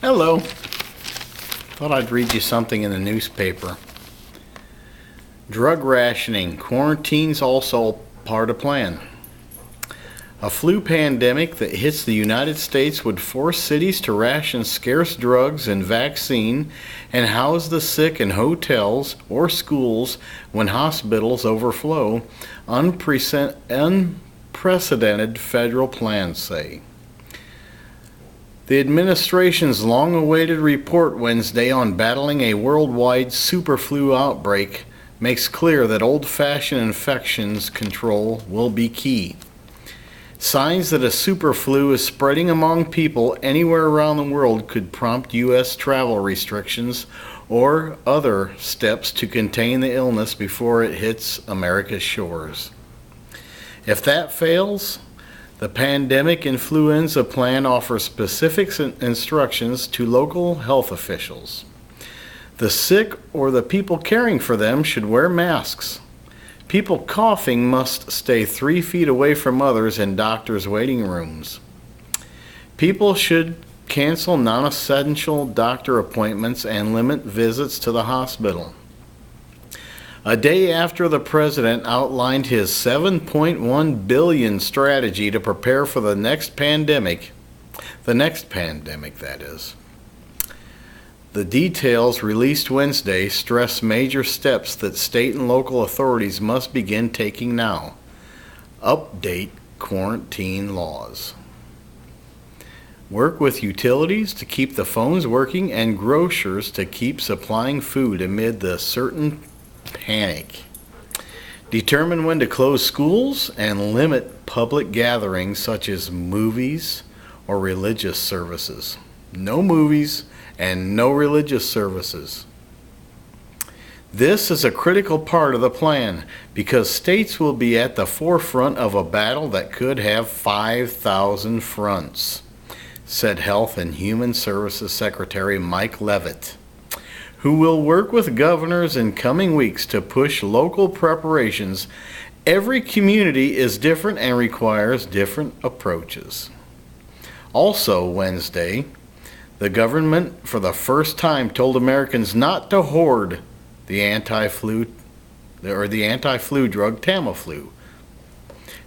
Hello. Thought I'd read you something in the newspaper. Drug rationing. Quarantine's also part of plan. A flu pandemic that hits the United States would force cities to ration scarce drugs and vaccine and house the sick in hotels or schools when hospitals overflow, unprecedented federal plans say. The administration's long-awaited report Wednesday on battling a worldwide superflu outbreak makes clear that old-fashioned infections control will be key. Signs that a superflu is spreading among people anywhere around the world could prompt U.S. travel restrictions or other steps to contain the illness before it hits America's shores. If that fails, the pandemic influenza plan offers specific instructions to local health officials. The sick or the people caring for them should wear masks. People coughing must stay 3 feet away from others in doctors' waiting rooms. People should cancel non-essential doctor appointments and limit visits to the hospital. A day after the president outlined his $7.1 billion strategy to prepare for the next pandemic that is, the details released Wednesday stress major steps that state and local authorities must begin taking now. Update quarantine laws. Work with utilities to keep the phones working and grocers to keep supplying food amid the certain panic. Determine when to close schools and limit public gatherings such as movies or religious services. No movies and no religious services. This is a critical part of the plan because states will be at the forefront of a battle that could have 5,000 fronts, said Health and Human Services Secretary Mike Leavitt, who will work with governors in coming weeks to push local preparations. Every community is different and requires different approaches. Also Wednesday, the government for the first time told Americans not to hoard the anti-flu drug Tamiflu,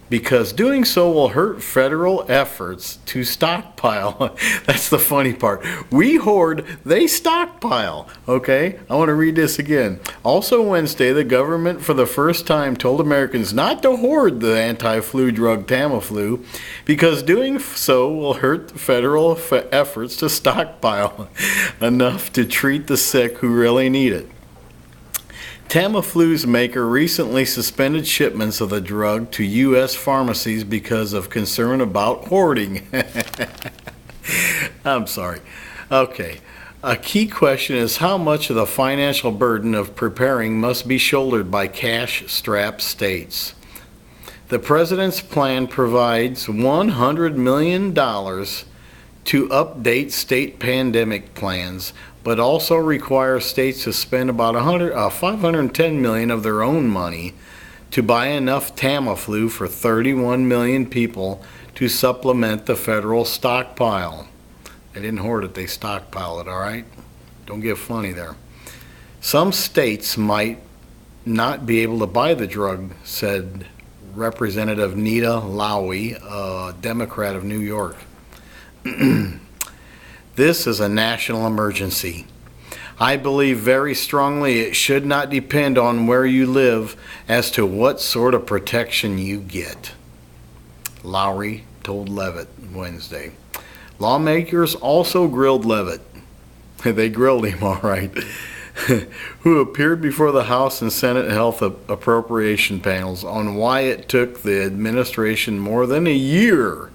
because doing so will hurt federal efforts to stockpile. That's the funny part. We hoard, they stockpile. Okay, I want to read this again. Also Wednesday, the government for the first time told Americans not to hoard the anti-flu drug Tamiflu, because doing so will hurt federal efforts to stockpile enough to treat the sick who really need it. Tamiflu's maker recently suspended shipments of the drug to U.S. pharmacies because of concern about hoarding. I'm sorry. Okay. A key question is how much of the financial burden of preparing must be shouldered by cash-strapped states. The president's plan provides $100 million to update state pandemic plans, but also requires states to spend about $510 million of their own money to buy enough Tamiflu for 31 million people to supplement the federal stockpile. They didn't hoard it, they stockpiled it, all right? Don't get funny there. Some states might not be able to buy the drug, said Representative Nita Lowey, a Democrat of New York. This is a national emergency. I believe very strongly it should not depend on where you live as to what sort of protection you get, Lowry told Leavitt Wednesday. Lawmakers also grilled Leavitt. They grilled him all right. Who appeared before the House and Senate Health Appropriation panels on why it took the administration more than a year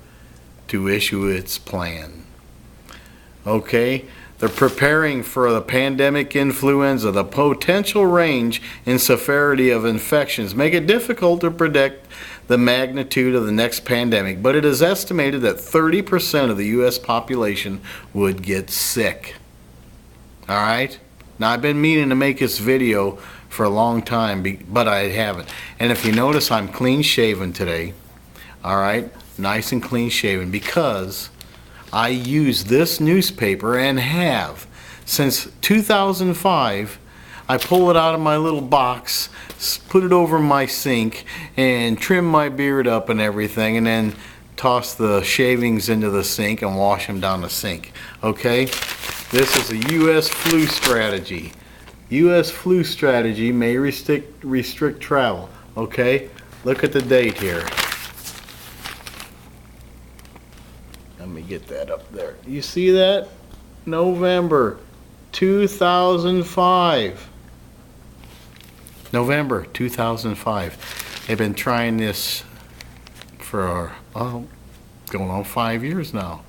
to issue its plan. Okay, they're preparing for the pandemic influenza. The potential range in severity of infections make it difficult to predict the magnitude of the next pandemic, but it is estimated that 30% of the U.S. population would get sick. All right? Now, I've been meaning to make this video for a long time, but I haven't. And if you notice, I'm clean shaven today. All right? Nice and clean shaven because I use this newspaper and have since 2005. I pull it out of my little box, put it over my sink, and trim my beard up and everything, and then toss the shavings into the sink and wash them down the sink. Okay? This is a U.S. flu strategy. U.S. flu strategy may restrict travel. Okay? Look at the date here. Let me get that up there. You see that? November 2005. November 2005. They've been trying this for, going on 5 years now.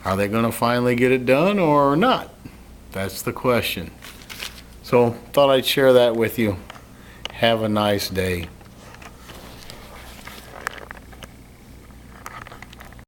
Are they going to finally get it done or not? That's the question. So, thought I'd share that with you. Have a nice day.